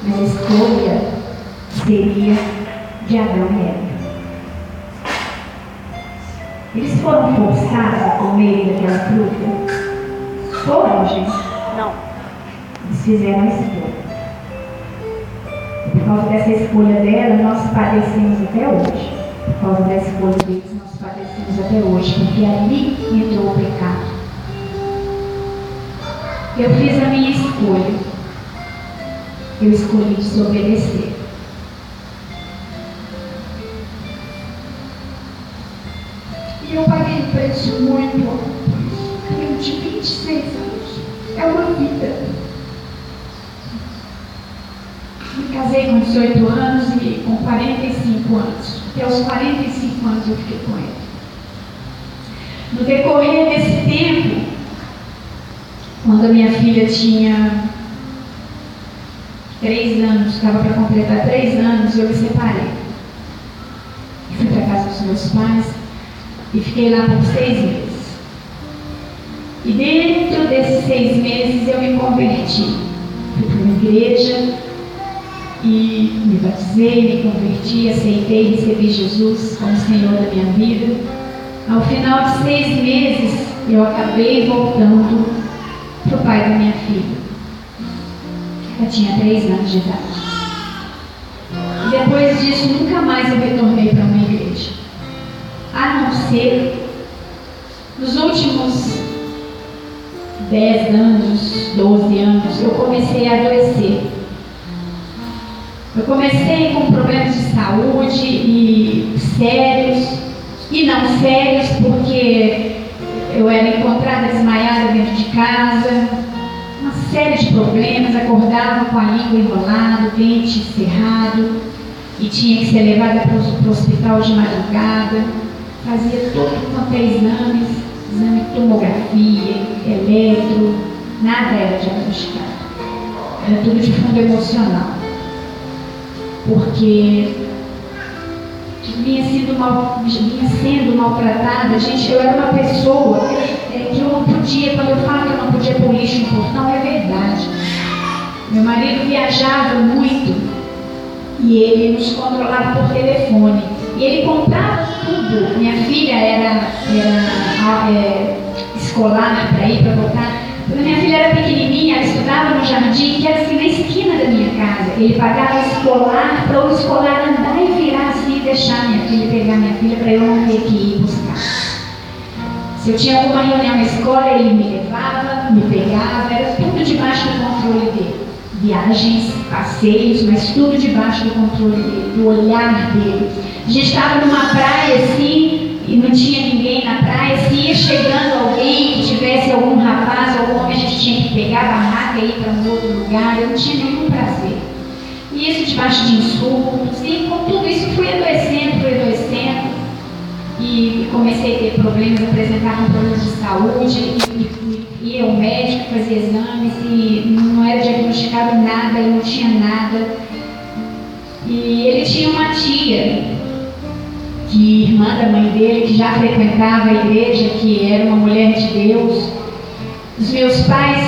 mas a escolha seria de Adão e Eva. Eles foram forçados a comer daquela fruta? Foram, gente? Não. Eles fizeram a escolha. Por causa dessa escolha dela, nós padecemos até hoje. Por causa da escolha deles, nós padecemos até hoje. Porque ali entrou o pecado. Eu fiz a minha escolha. Eu escolhi desobedecer. E eu paguei um preço muito alto por isso. Eu tinha 26 anos. É uma vida. Me casei com 18 anos e com 45 anos. Até aos 45 anos eu fiquei com ele. No decorrer desse tempo, quando a minha filha tinha 3 anos, estava para completar 3 anos, eu me separei. Fui para a casa dos meus pais e fiquei lá por 6 meses. E dentro desses 6 meses eu me converti. Fui para uma igreja e me batizei, me converti, aceitei, recebi Jesus como Senhor da minha vida. Ao final de 6 meses, eu acabei voltando para o pai da minha filha. Ela tinha 3 anos de idade. E depois disso, nunca mais eu retornei para uma igreja. A não ser nos últimos 10 anos, 12 anos, eu comecei a adoecer. Eu comecei com problemas de saúde e sérios e não sérios, porque eu era encontrada desmaiada dentro de casa, uma série de problemas, acordava com a língua enrolada, dente cerrado e tinha que ser levada para o hospital de madrugada, fazia todo quanto é exame de tomografia, eletro, nada era diagnosticado, era tudo de fundo emocional. Porque vinha sendo maltratada. Gente, eu era uma pessoa que eu não podia, quando eu falo que eu não podia pôr lixo no portão, é verdade. Meu marido viajava muito e ele nos controlava por telefone. E ele comprava tudo. Minha filha era escolar para ir, para voltar. Quando minha filha era pequenininha, ela estudava no jardim, que era assim na esquina da minha casa. Ele pagava escolar para o escolar andar e virar assim e deixar minha filha, pegar minha filha para eu não ter que ir buscar. Se eu tinha alguma reunião na escola, ele me levava, me pegava, era tudo debaixo do controle dele. Viagens, passeios, mas tudo debaixo do controle dele, do olhar dele. A gente estava numa praia assim, e não tinha ninguém na praia. Se ia chegando alguém que tivesse algum rapaz, algum homem, a gente tinha que pegar a barraca e ir para um outro lugar. Eu não tinha nenhum prazer. E isso debaixo de insultos. E com tudo isso fui adoecendo. E comecei a ter problemas, apresentava problemas de saúde. E ia ao médico, fazia exames e não era diagnosticado nada, ele não tinha nada. E ele tinha uma tia, que irmã da mãe dele, que já frequentava a igreja, que era uma mulher de Deus. Os meus pais,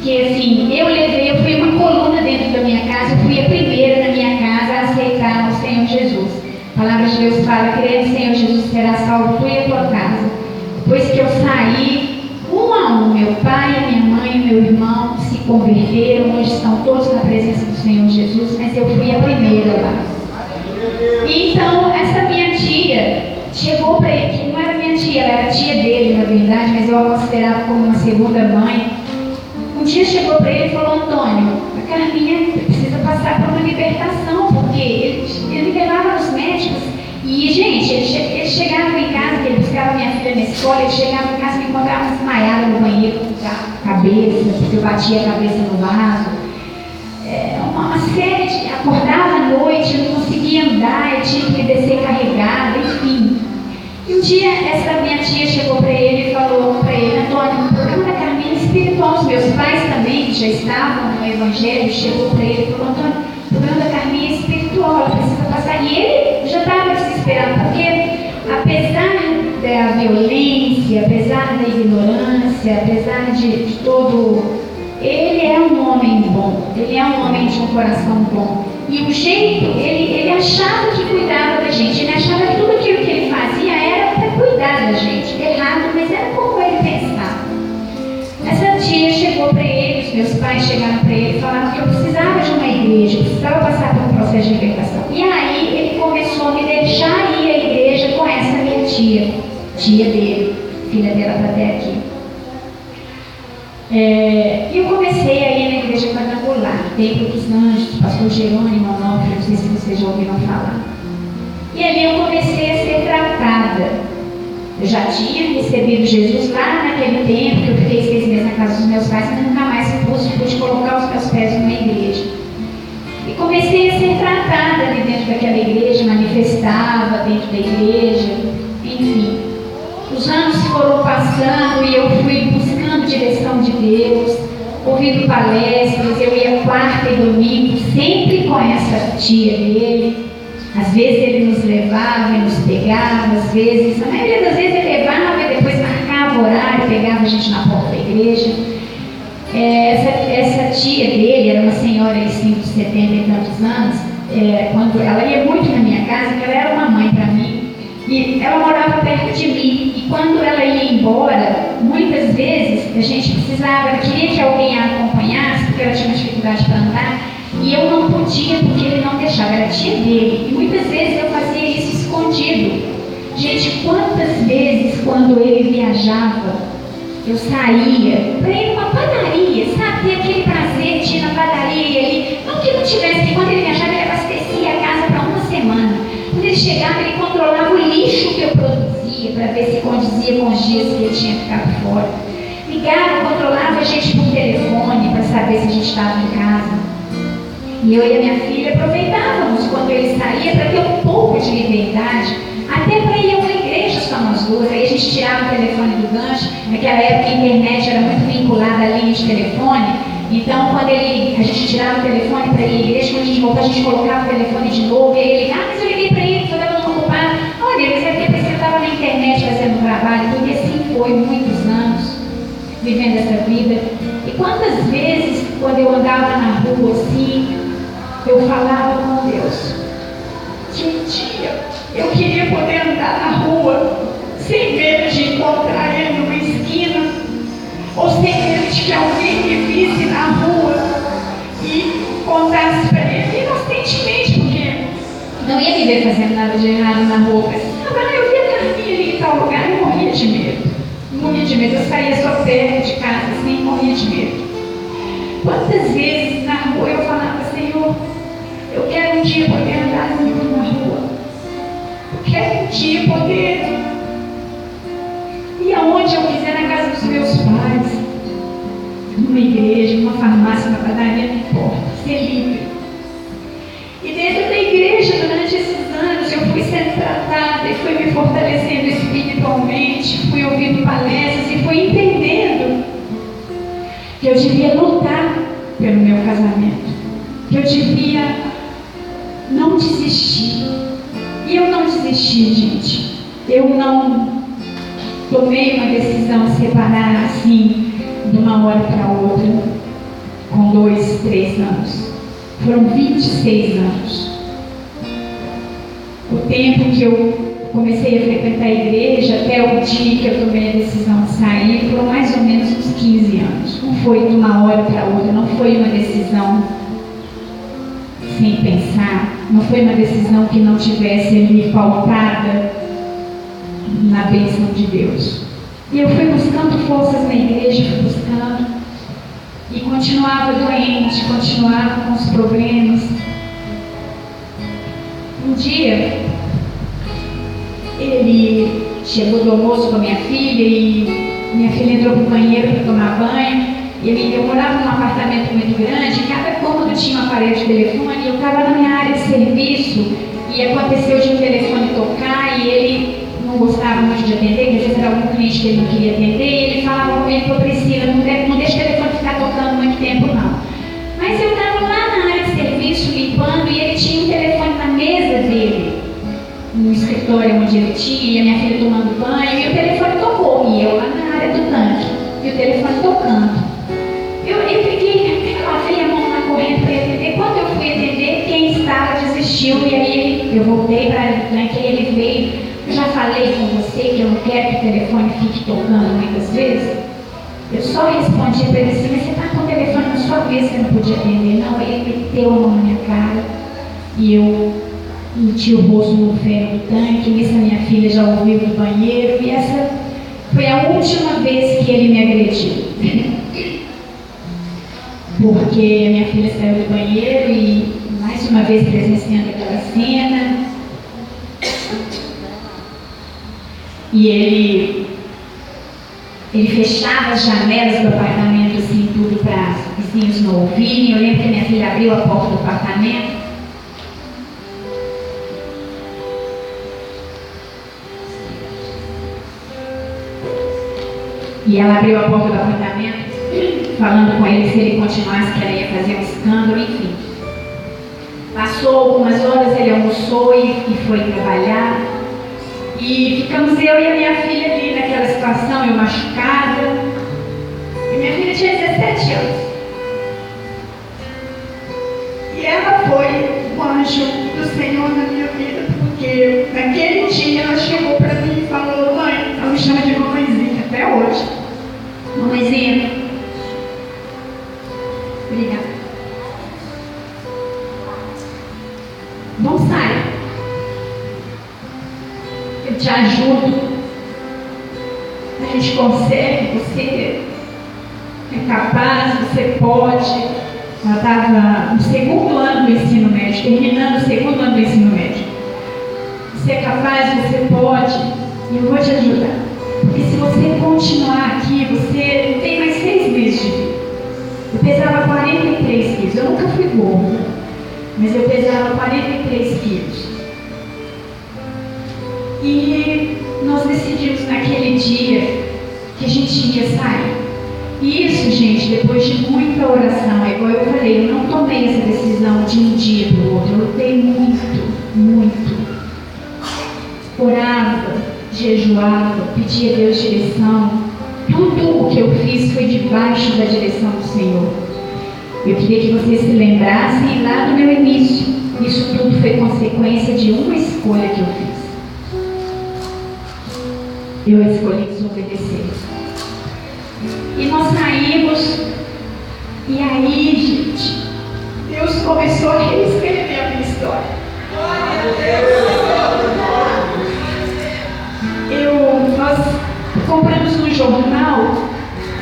que assim, eu fui uma coluna dentro da minha casa, eu fui a primeira na minha casa a aceitar o Senhor Jesus. A palavra de Deus fala: crê no Senhor Jesus, será salvo tu e a tua casa. Depois que eu saí, um a um, meu pai, a minha mãe e meu irmão se converteram, hoje estão todos na presença do Senhor Jesus, mas eu fui a primeira lá. Então, essa minha tia chegou para ele, que não era minha tia, ela era tia dele, na verdade, mas eu a considerava como uma segunda mãe. Um dia chegou para ele e falou: Antônio, a Carminha precisa passar por uma libertação, porque ele me levava nos médicos. E, gente, ele chegava em casa, que ele buscava minha filha na escola, ele chegava em casa e me encontrava desmaiada no banheiro com a cabeça, porque eu batia a cabeça no vaso. Uma série de... Acordava à noite, eu não conseguia andar, eu tinha que descer carregada, enfim. E um dia, essa minha tia chegou para ele e falou para ele: Antônio, o programa da Carminha é espiritual. Os meus pais também, que já estavam no Evangelho, chegou para ele e falou: Antônio, o programa da Carminha é espiritual, ela precisa passar. E ele já estava desesperado, porque apesar da violência, apesar da ignorância, apesar de todo Ele é um homem bom, ele é um homem de um coração bom. E o jeito, ele achava que cuidava da gente, ele achava que tudo aquilo que ele fazia era para cuidar da gente. Errado, mas era como ele pensava. Essa tia chegou para ele, os meus pais chegaram para ele e falaram que eu precisava de uma igreja, eu precisava passar por um processo de libertação. E aí ele começou a me deixar ir à igreja com essa minha tia dele, filha dela está até aqui. E eu comecei a ir na igreja quadrangular, Templo dos Anjos, pastor Jerônimo Onofre, não sei se vocês já ouviram falar. E ali eu comecei a ser tratada. Eu já tinha recebido Jesus lá naquele tempo, que eu fiquei 6 meses na casa dos meus pais, mas nunca mais pude colocar os meus pés numa igreja. E comecei a ser tratada ali dentro daquela igreja, manifestava dentro da igreja, enfim. Os anos foram passando e eu fui buscando direção de Deus, ouvindo palestras, eu ia quarta e domingo, sempre com essa tia dele. Às vezes ele nos levava e nos pegava, às vezes, a maioria das vezes ele levava e depois marcava o horário, pegava a gente na porta da igreja. Essa tia dele era uma senhora assim, de 70 e tantos anos, quando ela ia muito na minha casa, porque ela era uma mãe para mim, e ela morava perto de mim, e quando ela ia embora, muitas vezes a gente precisava, ela queria que alguém a acompanhasse, porque ela tinha uma dificuldade para andar, e eu não podia porque ele não deixava, era a tia dele, e muitas vezes eu fazia isso escondido. Gente, quantas vezes quando ele viajava, eu saía para ir numa padaria, sabe? Ter aquele prazer de ir na padaria ali. Não que não tivesse, porque quando ele viajava, ele abastecia a casa para uma semana. Quando ele chegava, ele controlava o lixo que eu produzia para ver se condizia com os dias que ele tinha ficado fora. Ligava, controlava a gente por telefone para saber se a gente estava em casa. E eu e a minha filha aproveitávamos quando ele saía para ter um pouco de liberdade, até para ir a uma igreja só nós duas. Aí a gente tirava o telefone do gancho. Naquela época a internet era muito vinculada à linha de telefone. Então quando a gente tirava o telefone para ir à igreja, quando a gente voltava, a gente colocava o telefone de novo. E aí ele ligava, mas eu liguei para ele, eu estava ocupado. Olha, mas é porque você estava na internet fazendo trabalho. Porque assim foi muitos anos vivendo essa vida. E quantas vezes quando eu andava na rua assim, eu falava com Deus, tia, eu queria poder andar na rua sem medo de encontrar ele numa esquina, ou sem medo de que alguém me visse na rua e contasse para ele inocentemente, porque não ia me ver fazendo nada de errado na rua. Agora eu vi a Carminha ali em tal lugar e morria de medo. Morria de medo, eu saía só perto de casa assim, morria de medo. Quantas vezes na rua eu falava, Senhor, eu quero um dia poder andar limpo na rua. Eu quero um dia poder ir aonde eu quiser, na casa dos meus pais, numa igreja, numa farmácia, numa padaria, não importa, ser livre. E dentro da igreja, durante esses anos, eu fui sendo tratada e fui me fortalecendo espiritualmente, fui ouvindo palestras e fui entendendo que eu devia lutar pelo meu casamento, que eu devia não desistir. E eu não desisti, gente. Eu não tomei uma decisão de separar assim, de uma hora para outra, com 2, 3 anos. Foram 26 anos. O tempo que eu comecei a frequentar a igreja até o dia que eu tomei a decisão de sair, foram mais ou menos uns 15 anos. Não foi de uma hora para outra, não foi uma decisão sem pensar, não foi uma decisão que não tivesse ali pautada na bênção de Deus. E eu fui buscando forças na igreja, fui buscando, e continuava doente, continuava com os problemas. Um dia, ele chegou do almoço com a minha filha e minha filha entrou para o banheiro para tomar banho. E eu morava num apartamento muito grande, cada cômodo tinha um aparelho de telefone, e eu estava na minha área de serviço e aconteceu de um telefone tocar e ele não gostava muito de atender, porque às vezes era algum cliente que ele não queria atender, e ele falava comigo, Priscila, não deixa o telefone ficar tocando muito tempo não. Mas eu estava lá na área de serviço limpando e ele tinha um telefone na mesa dele, no escritório onde ele tinha, e a minha filha tomando banho, e o telefone tocou, e eu lá na área do tanque, e o telefone tocando. eu peguei, lavei a mão na corrente para atender. Quando eu fui atender, quem estava desistiu. E aí eu voltei para naquele, ele veio. Eu já falei com você que eu não quero que o telefone fique tocando muitas vezes. Eu só respondi para ele assim, mas você está com o telefone na sua vez, você não podia atender. Não, ele meteu a mão na minha cara e eu meti o rosto no ferro do tanque. Nisso a minha filha já ouviu do banheiro e essa foi a última vez que ele me agrediu. Porque a minha filha saiu do banheiro e mais uma vez presenciando aquela cena. E ele fechava as janelas do apartamento assim, tudo para os vizinhos não ouvirem. Eu lembro que minha filha abriu a porta do apartamento. E ela abriu a porta do apartamento, falando com ele se ele continuasse que ela ia fazer um escândalo, enfim. Passou algumas horas, ele almoçou e foi trabalhar. E ficamos eu e a minha filha ali naquela situação, eu machucada. E minha filha tinha 17 anos. E ela foi o anjo do Senhor na minha vida, porque naquele dia ela chegou para mim e falou, mãe, ela me chama de mamãezinha até hoje. Mamãezinha, obrigada. Vamos sair. Eu te ajudo. A gente consegue, você é capaz, você pode. Ela estava no segundo ano do ensino médio, terminando o segundo ano do ensino médio. Você é capaz, você pode, e eu vou te ajudar. Porque se você continuar aqui, você tem mais 6 meses de vida. Eu pesava 43 quilos, eu nunca fui gorda, mas eu pesava 43 quilos. E nós decidimos naquele dia que a gente ia sair. E isso, gente, depois de muita oração, é igual eu falei, eu não tomei essa decisão de um dia para o outro, eu lutei muito. Orava, jejuava, pedia a Deus direção. Tudo o que eu fiz foi debaixo da direção do Senhor. Eu queria que vocês se lembrassem lá do meu início. Isso tudo foi consequência de uma escolha que eu fiz. Eu escolhi desobedecer. E nós saímos. E aí, gente, Deus começou a reescrever a minha história. Nós compramos um jornal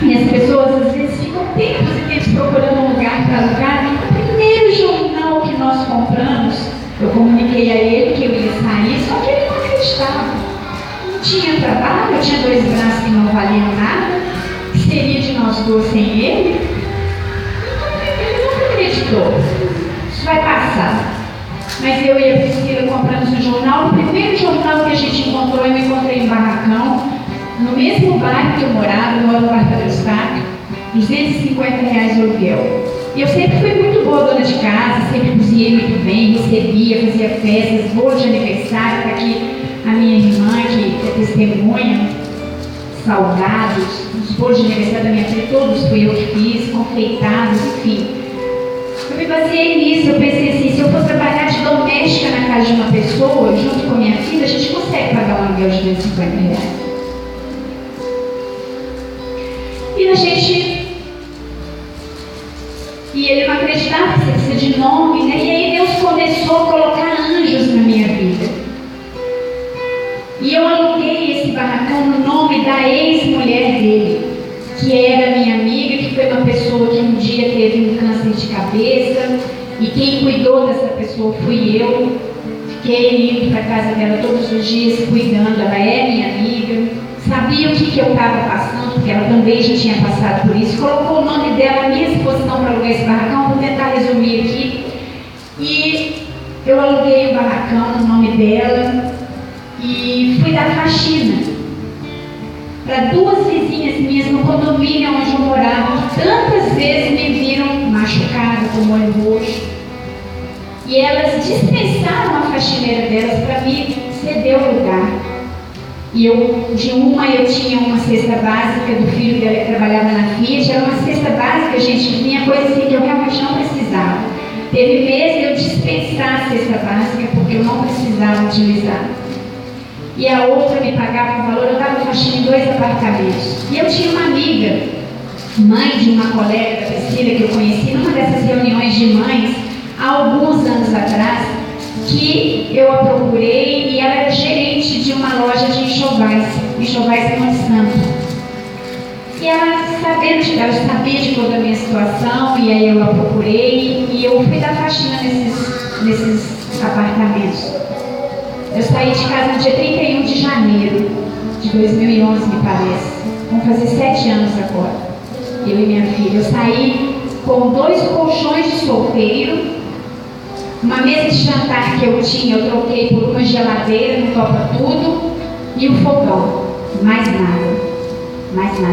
e as pessoas às vezes ficam tempos e tempos procurando um lugar para alugar. E o primeiro jornal que nós compramos, eu comuniquei a ele que eu ia sair, só que ele não acreditava. Não tinha trabalho, eu tinha 2 braços que não valiam nada, que seria de nós dois sem ele. Ele não acreditou. Isso vai passar. Mas eu e a Priscila compramos um jornal. O primeiro jornal que a gente encontrou, eu encontrei em Barracão, no mesmo bairro que eu morava, no Aluguel do Estado, R$250 o aluguel. E eu sempre fui muito boa dona de casa, sempre cozinhei muito bem, recebia, fazia festas, bolo de aniversário, tá aqui a minha irmã que é testemunha, salgados, os bolos de aniversário da minha filha, todos fui eu que fiz, confeitados, enfim. Eu me baseei nisso, eu pensei assim, se eu for trabalhar de doméstica na casa de uma pessoa, junto com a minha filha, a gente consegue pagar um aluguel de R$250. E ele não acreditava que você precisa de nome, né? E aí Deus começou a colocar anjos na minha vida. E eu aluguei esse barracão no nome da ex-mulher dele, que era minha amiga, que foi uma pessoa que um dia teve um câncer de cabeça, e quem cuidou dessa pessoa fui eu. Fiquei indo para a casa dela todos os dias, cuidando, ela é minha amiga, sabia o que eu estava passando, porque ela também já tinha passado por isso, colocou o nome dela à minha disposição para alugar esse barracão. Vou tentar resumir aqui. E eu aluguei o barracão no nome dela e fui dar faxina para 2 vizinhas minhas no condomínio onde eu morava, que tantas vezes me viram machucada, com o olho roxo. E elas dispensaram a faxineira delas para me ceder o lugar. E de uma eu tinha uma cesta básica do filho dela que trabalhava na Fiat. Era uma cesta básica, gente, minha coisa assim que eu realmente não precisava. Teve meses de eu dispensar a cesta básica porque eu não precisava utilizar. E a outra me pagava um valor, eu estava faxina em 2 apartamentos. E eu tinha uma amiga, mãe de uma colega da Priscila que eu conheci numa dessas reuniões de mães, há alguns anos atrás, que eu a procurei e ela era gerente de uma loja de enxovais Monte Santo. E ela sabia de toda a minha situação, e aí eu a procurei e eu fui dar faxina nesses apartamentos. Eu saí de casa no dia 31 de janeiro de 2011, me parece. Vão fazer 7 anos agora, eu e minha filha. Eu saí com 2 colchões de solteiro, uma mesa de jantar que eu tinha, eu troquei por uma geladeira, no topa tudo, e um fogão. Mais nada.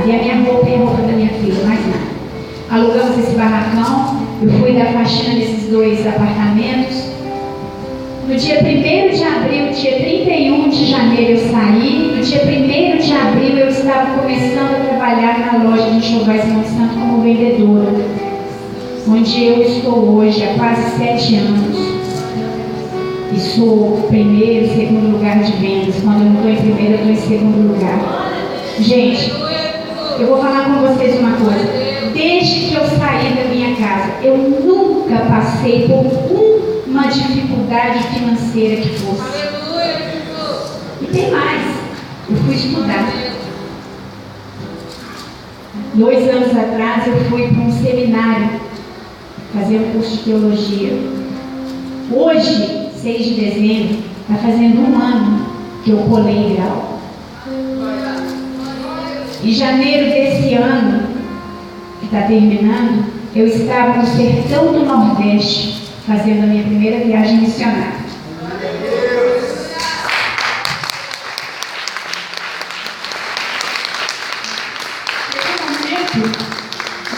E a minha roupa e a roupa da minha filha, mais nada. Alugamos esse barracão, eu fui dar faxina nesses 2 apartamentos. No dia 1º de abril, dia 31 de janeiro eu saí. No dia 1º de abril eu estava começando a trabalhar na loja de enxovais Monte Santo como vendedora, onde eu estou hoje há quase 7 anos. E sou 1º, 2º lugar de vendas. Quando eu não estou em primeiro, eu estou em 2º lugar. Gente, eu vou falar com vocês uma coisa. Desde que eu saí da minha casa, eu nunca passei por uma dificuldade financeira que fosse. E tem mais, eu fui estudar. 2 anos atrás eu fui para um seminário fazer um curso de teologia. Hoje, 6 de dezembro, está fazendo 1 ano que eu colei grau. Em janeiro desse ano, que está terminando, eu estava no sertão do Nordeste, fazendo a minha primeira viagem missionária.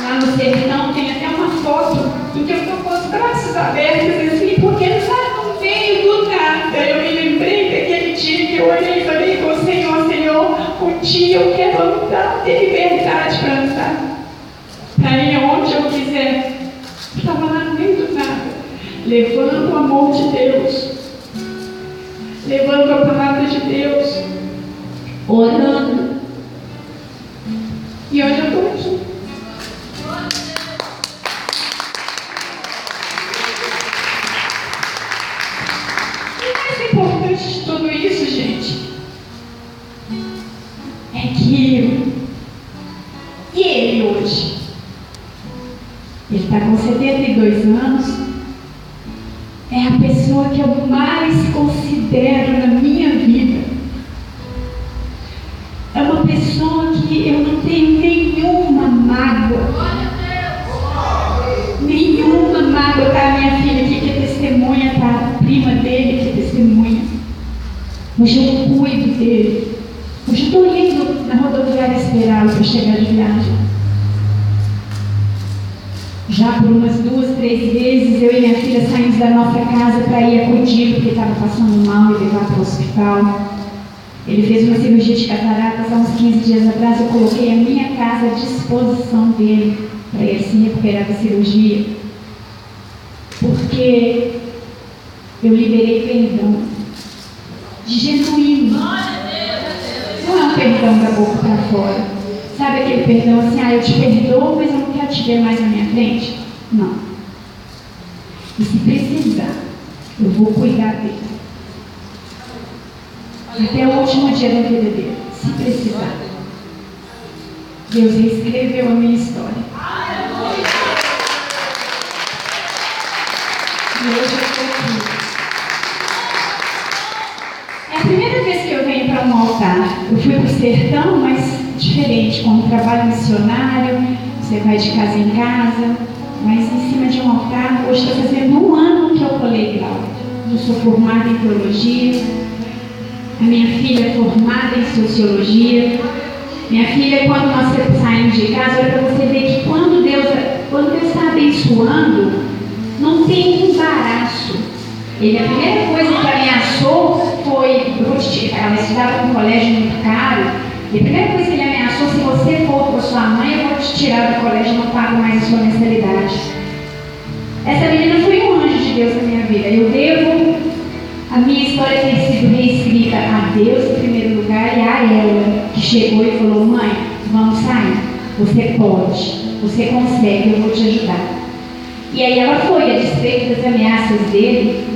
Lá no sertão tem até uma foto em que eu estou com os braços abertos assim, porque não veio do nada. Eu me lembrei daquele dia que eu olhei e falei com o Senhor, um dia eu quero andar, ter liberdade para andar, para ir aonde eu quiser. Estava lá no meio do nada, levando o amor de Deus, levando a palavra de Deus, orando. E hoje eu estou aqui. E o mais importante de tudo isso, gente, é que ele hoje, ele está com 72 anos, é a pessoa que eu mais considero na minha vida. É uma pessoa que eu não tenho nenhuma mágoa. Nenhuma mágoa. Tá a minha filha aqui que é testemunha, tá a prima dele que é testemunha. Hoje eu cuido dele. Hoje eu estou indo na rodoviária esperá-lo para chegar de viagem. Já por umas 2, 3 vezes, eu e minha filha saímos da nossa casa para ir acudir, porque estava passando mal e levar para o hospital. Ele fez uma cirurgia de cataratas há uns 15 dias atrás. Eu coloquei a minha casa à disposição dele para ele se recuperar da cirurgia, porque eu liberei perdão de genuíno. Não é um perdão da boca para fora. Sabe aquele perdão assim, eu te perdoo, mas eu não quero te ver mais na minha frente? Não. E se precisar, eu vou cuidar dele até o último dia da vida dele, se precisar. Deus reescreveu a minha história. E hoje eu estou aqui. É a primeira vez que eu venho para um altar. Eu fui para o sertão, mas diferente, com um trabalho missionário. Você vai de casa em casa, mas em cima de um altar. Hoje está fazendo 1 ano que eu colei grau. Eu sou formada em teologia. A minha filha é formada em sociologia. Minha filha, quando nós saímos de casa, olha para você ver que quando Deus está abençoando, não tem embaraço. A primeira coisa que ameaçou foi foi, ela estudava num colégio muito caro, e a primeira coisa que ele ameaçou: se você for com sua mãe, eu vou te tirar do colégio e não pago mais a sua mensalidade. Essa menina foi um anjo de Deus na minha vida. Eu devo a minha história ter sido reescrita a Deus em primeiro lugar e a ela, que chegou e falou: mãe, vamos sair, você pode, você consegue, eu vou te ajudar. E aí ela foi, a despeito das ameaças dele.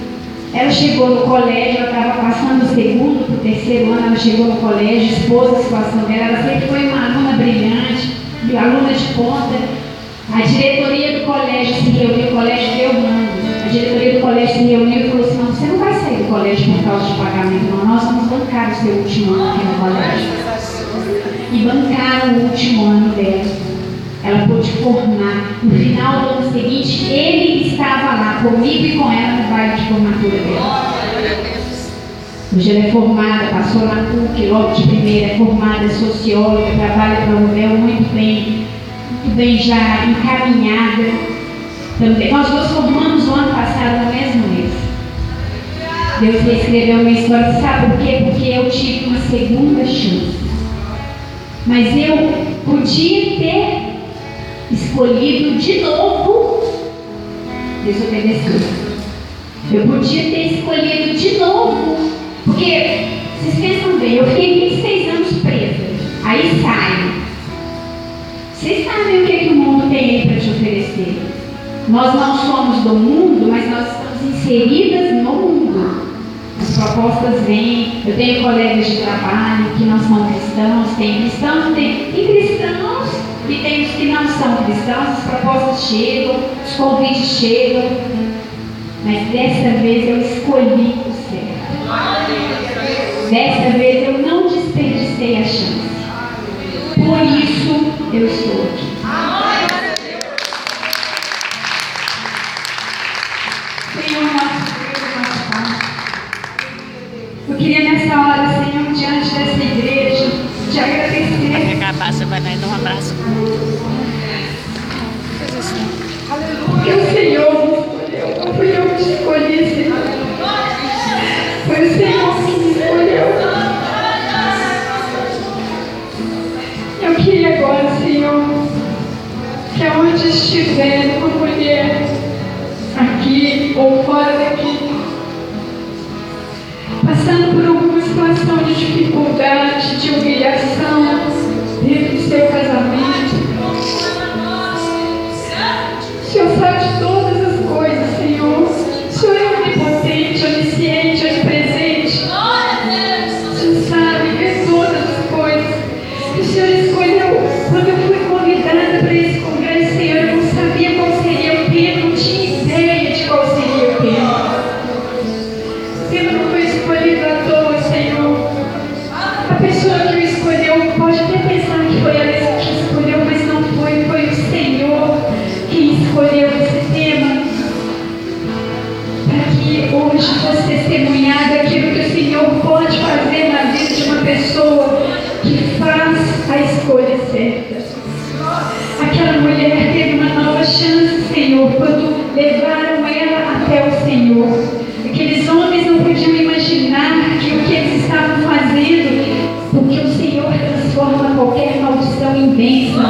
Ela chegou no colégio, ela estava passando do segundo para o terceiro ano, ela chegou no colégio, expôs a situação dela. Ela sempre foi uma aluna brilhante, aluna de ponta. A diretoria do colégio se reuniu, o colégio deu mando. A diretoria do colégio se reuniu e falou assim: não, você não vai sair do colégio por causa de pagamento, não. Nós vamos bancar o seu último ano aqui no colégio. E bancaram o último ano dela. Ela pôde formar. No final do ano seguinte, ele estava lá comigo e com ela no baile de formatura dela. Hoje ela é formada, passou na PUC logo de primeira, é formada, é socióloga, trabalha para o UNEL muito bem já encaminhada também. Nós duas formamos o ano passado no mesmo mês. Deus reescreveu minha história. Sabe por quê? Porque eu tive uma segunda chance. Mas eu podia ter escolhido de novo desobedecer. Eu podia ter escolhido de novo. Porque, vocês pensam bem, eu fiquei 26 anos presa. Aí saio. Vocês sabem o que o mundo tem aí para te oferecer. Nós não somos do mundo, mas nós estamos inseridas no mundo. As propostas vêm. Eu tenho colegas de trabalho que não são cristãos, tem cristãos, tem cristãos e tem os que não são cristãos. As propostas chegam, os convites chegam, mas dessa vez eu escolhi o certo. Dessa vez eu não desperdicei a chance. Por isso eu estou aqui. Senhor, nosso Deus, nosso Pai, eu queria nessa hora, Senhor, diante dessa igreja, te agradecer. Vai acabar, você vai dar um abraço. Porque o Senhor me escolheu, não fui eu que te escolhi, Senhor. Foi o Senhor que me escolheu. Eu queria agora, Senhor, que aonde estiver uma mulher, aqui ou fora daqui, passando por alguma situação de dificuldade, de humilhação, dentro do seu casamento, o Senhor sabe de todas as coisas, Senhor. O Senhor é onipotente, onisciente, onipresente. O Senhor sabe ver todas as coisas. O Senhor escolheu. Quando eu fui convidada para esse congresso, Senhor, eu não sabia qual seria o tema, não tinha ideia de qual seria o tema. O tema não foi escolhido à toa, Senhor. A pessoa que o escolheu pode até pensar que foi ela que escolheu, mas não foi. Foi o Senhor que escolheu esse tema, para que hoje fosse testemunhado aquilo que o Senhor pode fazer na vida de uma pessoa que faz a escolha certa. Aquela mulher teve uma nova chance, Senhor, quando levaram ela até o Senhor. Aqueles homens não podiam imaginar que o que eles estavam fazendo, porque o Senhor transforma qualquer maldição em bênção.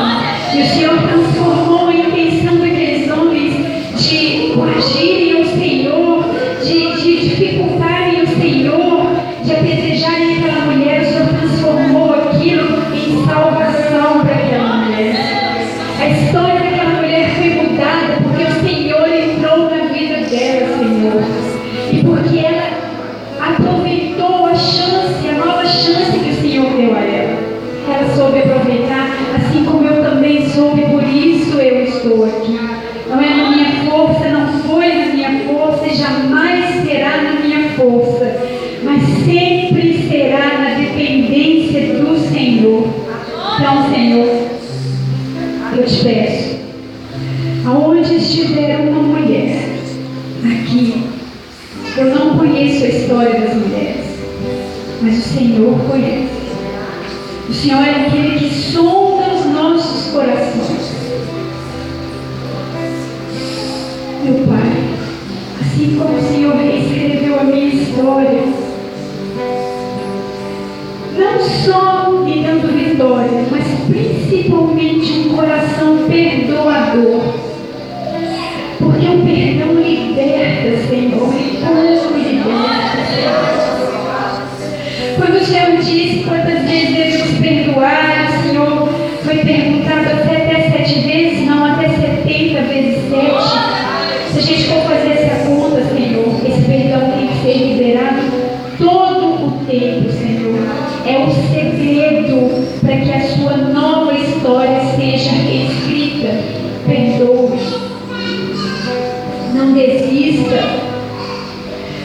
E o Senhor transformou a intenção daqueles homens de coagirem o Senhor, de dificultarem o Senhor, de apedrejarem aquela mulher. O Senhor transformou aquilo em salvação para aquela mulher. A história daquela mulher foi mudada porque o Senhor entrou na vida dela, Senhor. E porque ela aproveitou a chance, a nova chance que o Senhor deu a ela. Ela soube aproveitar, assim como eu também soube, por isso eu estou aqui. Não é na minha força, não foi na minha força e jamais será na minha força, mas sempre será na dependência do Senhor. Então, Senhor, eu te peço, aonde estiver uma mulher aqui, eu não conheço a história das mulheres, mas o Senhor conhece. O Senhor é aquele que sonda os nossos corações. Meu Pai, assim como o Senhor reescreveu a minha história, só lhe dando vitória, mas principalmente um coração perdoador. Porque o perdão liberta, Senhor, e pouco liberta, Senhor. Quando o Senhor disse quantas vezes devemos perdoar, o Senhor foi perguntado até 7 vezes, não até 70 vezes 7. Se a gente for fazer essa conta, Senhor, esse perdão tem que ser liberado todo o tempo, Senhor. É o segredo para que a sua nova história seja escrita. Perdoe. Não desista.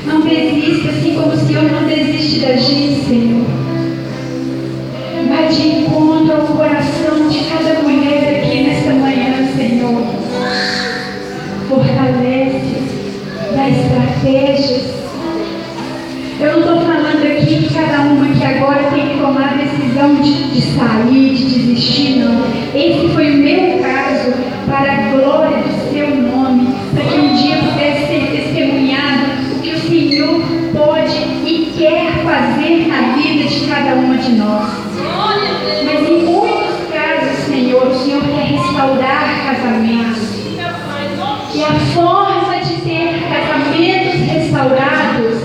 Não desista, assim como o Senhor não desiste da gente, Senhor. Vai de encontro ao coração de cada mulher aqui nesta manhã, Senhor. Fortalece, dá estratégias. Eu não estou falando aqui que cada uma que agora tem que tomar a decisão de sair, de desistir, não. Esse foi o meu caso, para a glória do seu nome, para que um dia pudesse ser testemunhado o que o Senhor pode e quer fazer na vida de cada uma de nós. Mas em muitos casos, Senhor, o Senhor quer restaurar casamentos. E a forma de ter casamentos restaurados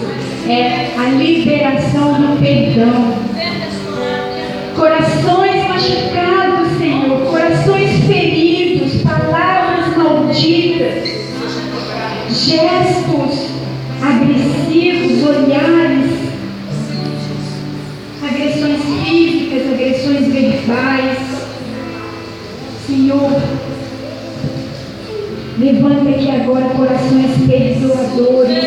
é a liberação do perdão. Corações machucados, Senhor, corações feridos, palavras malditas, gestos agressivos, olhares, agressões físicas, agressões verbais. Senhor, levanta aqui agora corações perdoadores,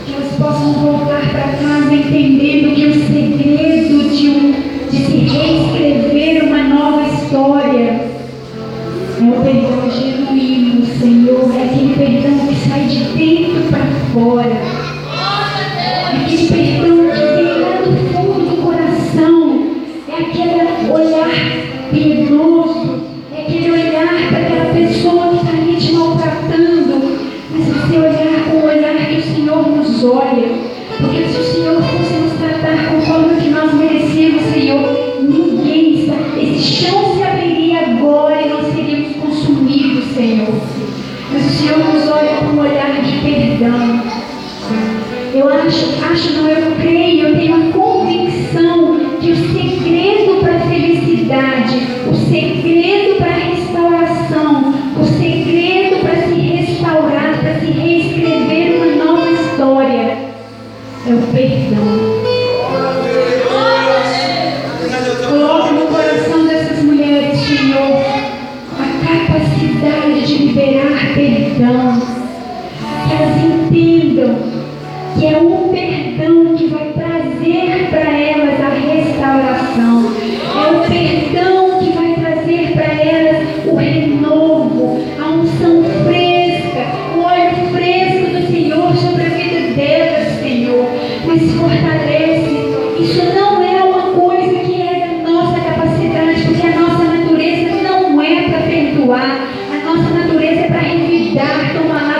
que elas possam voltar para casa entendendo que o segredo de se reescrever uma nova história é o perdão genuíno, Senhor. É aquele perdão que sai de dentro para fora, é aquele perdão que vem lá do fundo do coração, é aquele olhar piedoso, é aquele olhar para aquela pessoa que está ali te maltratando, mas você olhar com o olhar que o Senhor nos olha. Porque se o Senhor fosse nos tratar conforme o que nós merecemos, Senhor, ninguém está, esse chão se abriria agora e nós seríamos consumidos, Senhor. Mas o Senhor nos olha com um olhar de perdão. Eu creio, eu tenho a convicção que o segredo para a felicidade, o segredo para a restauração, o segredo para se restaurar, para se reescrever uma nova história, é o perdão. Coloque no coração dessas mulheres, Senhor, a capacidade de liberar perdão, que elas entendam que é o perdão que vai trazer para elas a restauração, é o perdão que vai trazer para elas o renovo, a unção fresca, o óleo fresco do Senhor sobre a vida delas, Senhor. Mas fortalece. Isso não é uma coisa que é da nossa capacidade, porque a nossa natureza não é para perdoar, a nossa natureza é para revidar, tomar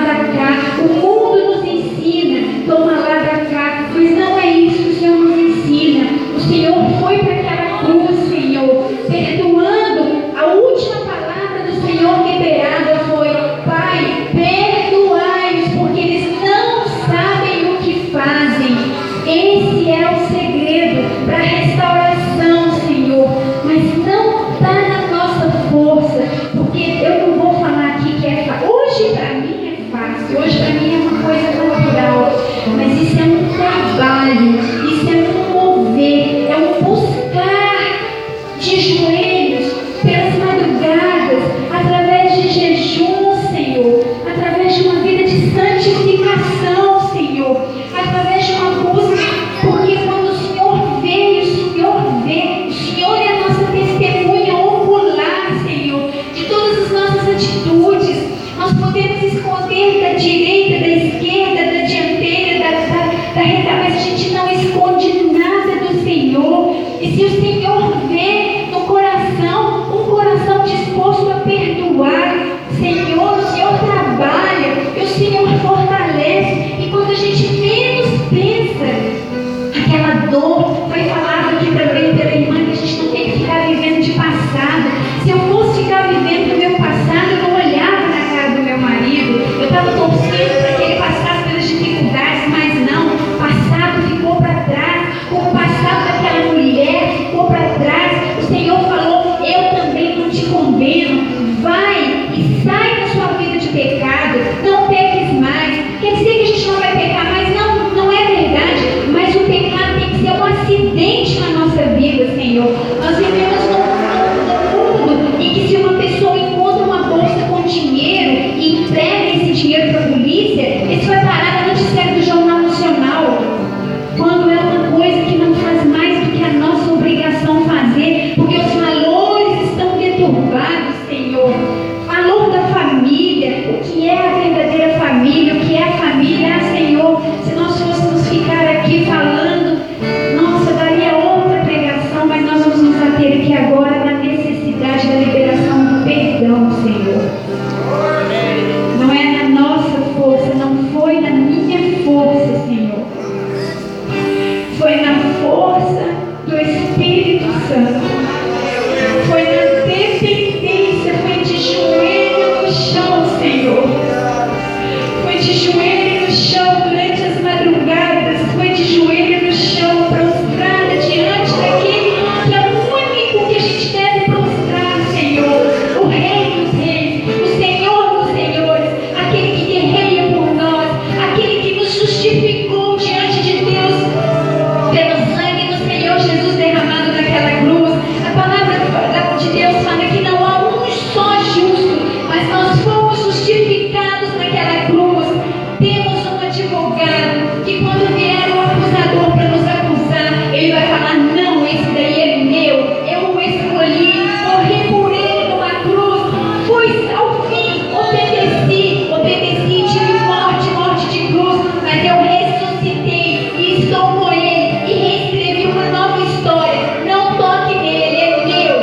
advogado que quando vier o acusador para nos acusar, ele vai falar: não, esse daí é meu, eu o escolhi, morri por ele numa cruz, fui ao fim, obedeci, tive morte de cruz, mas eu ressuscitei e estou com ele e reescrevi uma nova história. Não toque nele, ele é meu.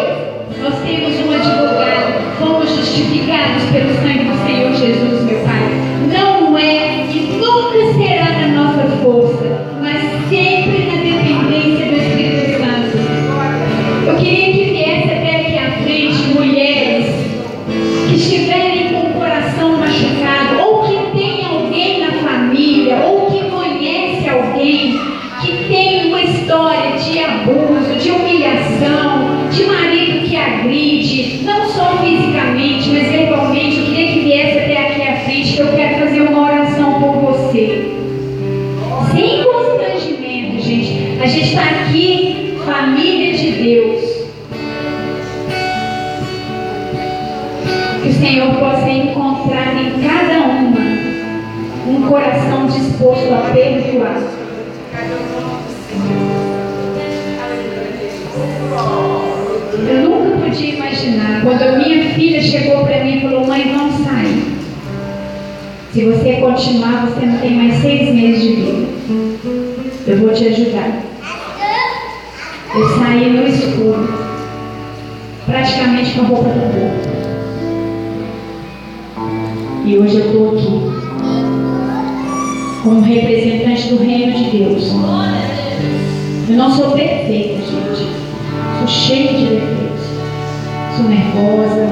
Nós temos um advogado, fomos justificados pelo sangue do Senhor Jesus, meu Pai. Não é e nunca será na nossa força, mas sempre na dependência do Espírito Santo. Eu queria que viesse até aqui à frente mulheres que estiverem com o coração machucado, ou que tem alguém na família, ou que conhece alguém que tem uma história de abuso, de humilhação, de marido que agride, não só fisicamente, mas verbalmente. Eu queria que viesse até aqui à frente, que eu quero fazer uma oração por você. Sem constrangimento, gente. A gente está aqui, família de Deus. Que o Senhor possa encontrar em cada uma um coração disposto a perdoar. Eu nunca podia imaginar, quando a minha filha chegou para mim e falou: mãe, vamos sair. Se você continuar, você não tem mais 6 meses de vida. Eu vou te ajudar. Eu saí no escuro, praticamente com a roupa do corpo. E hoje eu estou aqui, como representante do reino de Deus. Eu não sou perfeita, gente. Sou cheia de defeitos. Sou nervosa,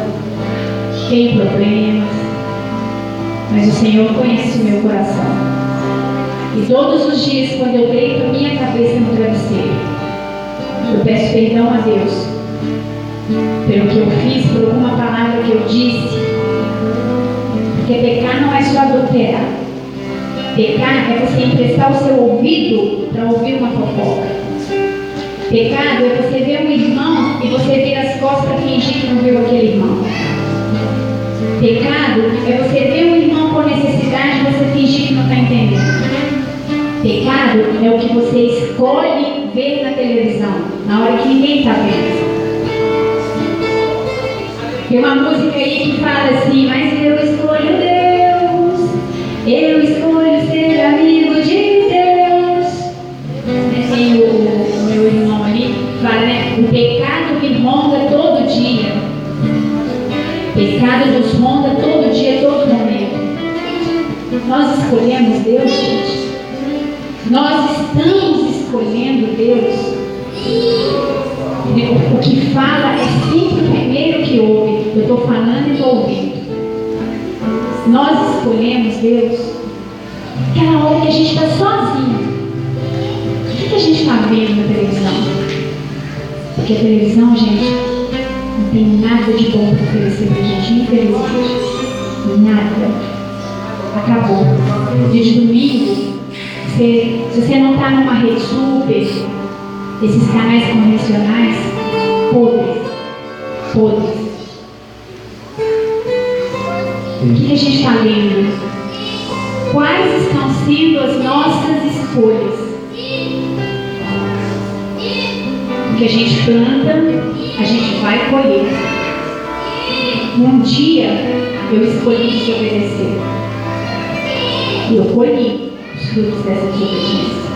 tenho problemas. Mas o Senhor conhece o meu coração. E todos os dias, quando eu deito a minha cabeça no travesseiro, eu peço perdão a Deus pelo que eu fiz, por alguma palavra que eu disse. Porque pecar não é só adulterar. Pecar é você emprestar o seu ouvido para ouvir uma fofoca. Pecado é você ver um irmão e você vira as costas para fingir que não viu aquele irmão. Pecado é você ver um irmão com necessidade e você fingir que não está entendendo. Pecado é o que você escolhe ver na televisão, na hora que ninguém está vendo. Tem uma música aí que fala assim: mas eu escolho Deus, eu escolho ser amigo de Deus. Tem o meu irmão ali, fala, né? O pecado me ronda todo dia. Pecado nos ronda todo dia, todo momento. Nós escolhemos Deus, gente. Nós estamos escolhendo Deus. O que fala é sempre o primeiro que ouve. Eu estou falando e estou ouvindo. Nós escolhemos Deus. Aquela hora que a gente está sozinho. O que a gente está vendo na televisão? Porque a televisão, gente, não tem nada de bom para oferecer para a gente, infelizmente. Nada. Acabou. Dia de domingo, se você não está numa rede super, esses canais convencionais, podres. O que a gente está lendo? Quais estão sendo as nossas escolhas? O que a gente planta, a gente vai colher. Um dia eu escolhi desobedecer. E eu colhi os frutos dessa desobediência.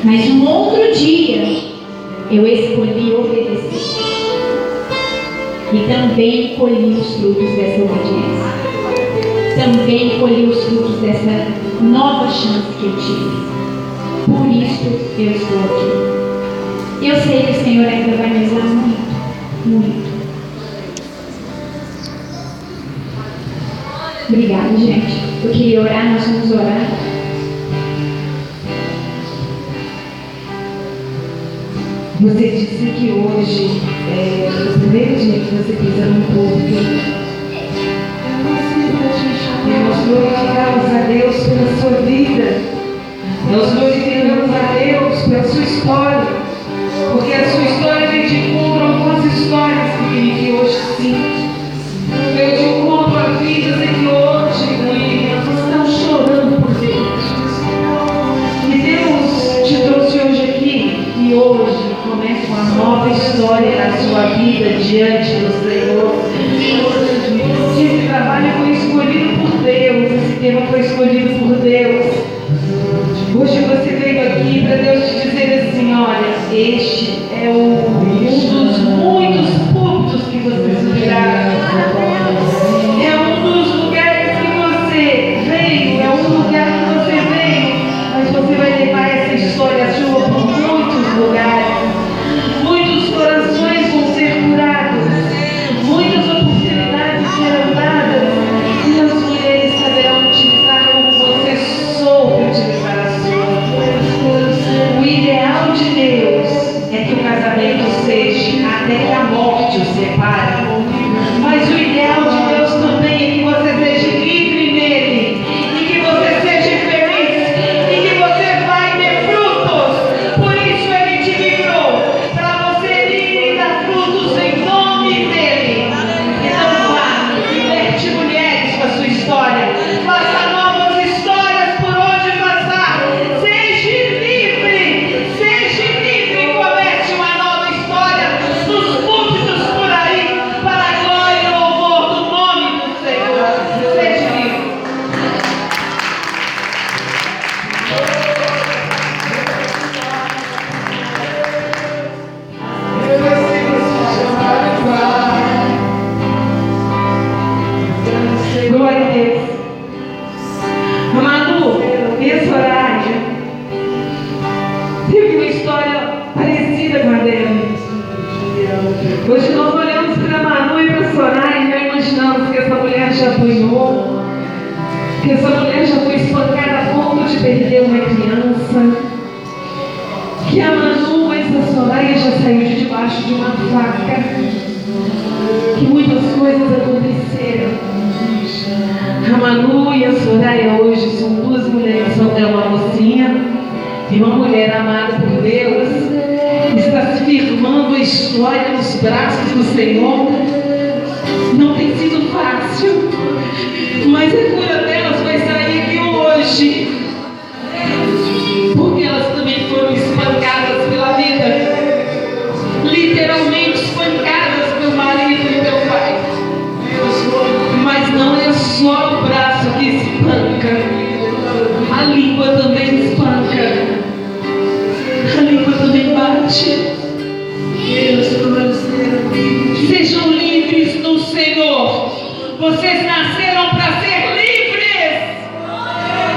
Mas um outro dia eu escolhi obedecer. E também colhi os frutos dessa obediência. Também colhi os frutos dessa nova chance que eu tive. Por isso eu estou aqui. Eu sei que o Senhor ainda vai me usar muito, muito. Obrigada, gente. Eu queria orar, nós vamos orar. Você disse que hoje é o primeiro dia que você pisa no corpo. Nós glorificamos a Deus pela sua vida. Nós glorificamos a Deus pela sua história. Porque a sua história vem de encontro a algumas histórias que hoje sim. Veio de encontro a vidas em que hoje estão chorando por Deus. que essa mulher já foi espancada a ponto de perder uma criança, que a Manu, mãe da Soraya, já saiu de debaixo de uma faca, que muitas coisas aconteceram. A Manu e a Soraya hoje são duas mulheres, é uma mocinha e uma mulher amada por Deus, está se firmando a história nos braços do Senhor. Não tem sido fácil, mas a cura delas vai sair aqui hoje, porque elas também foram espancadas pela vida, literalmente espancadas pelo marido e pelo pai. Mas não é só o braço que espanca, a língua também espanca, a língua também bate. Sejam livres no Senhor. Vocês nasceram para ser livres.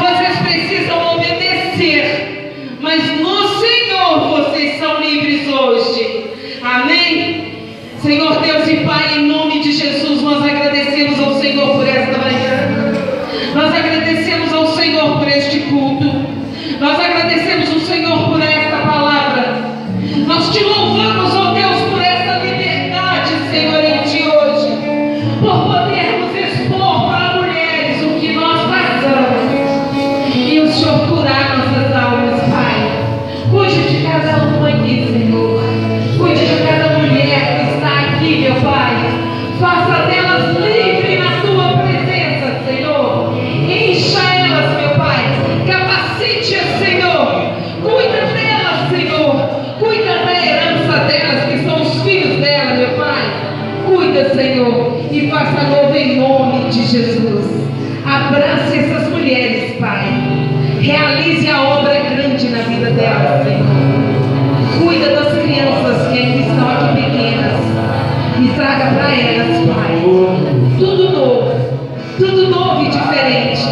Vocês precisam obedecer, mas no Senhor vocês são livres hoje. Amém? Senhor Deus e Pai, em nome de Jesus, nós agradecemos ao Senhor por esta manhã. Nós agradecemos ao Senhor por este culto. Nós agradecemos ao Senhor por esta palavra. Nós te louvamos, ó Deus, por esta liberdade, Senhor, em ti hoje, por podermos expor para mulheres o que nós passamos e o Senhor curar nossas almas, Pai. Cuide de cada uma aqui, Senhor. Cuide de cada mulher que está aqui, meu Pai. Faça delas livre na tua presença, Senhor. Encha elas, meu Pai. Capacite-as, Senhor. Cuida delas, Senhor. Cuida da herança delas, que são os filhos dela, meu Pai. Cuida, Senhor, e faça novo em nome de Jesus. Abrace essas mulheres, Pai. Realize a obra grande na vida delas, Senhor. Cuida das crianças que ainda estão aqui pequenas e traga para elas, Pai, tudo novo e diferente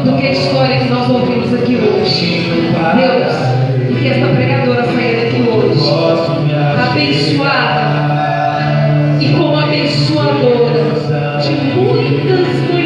do que a história que nós ouvimos aqui hoje. Deus, e que esta pregadora saia daqui hoje abençoada e como abençoadora de muitas mulheres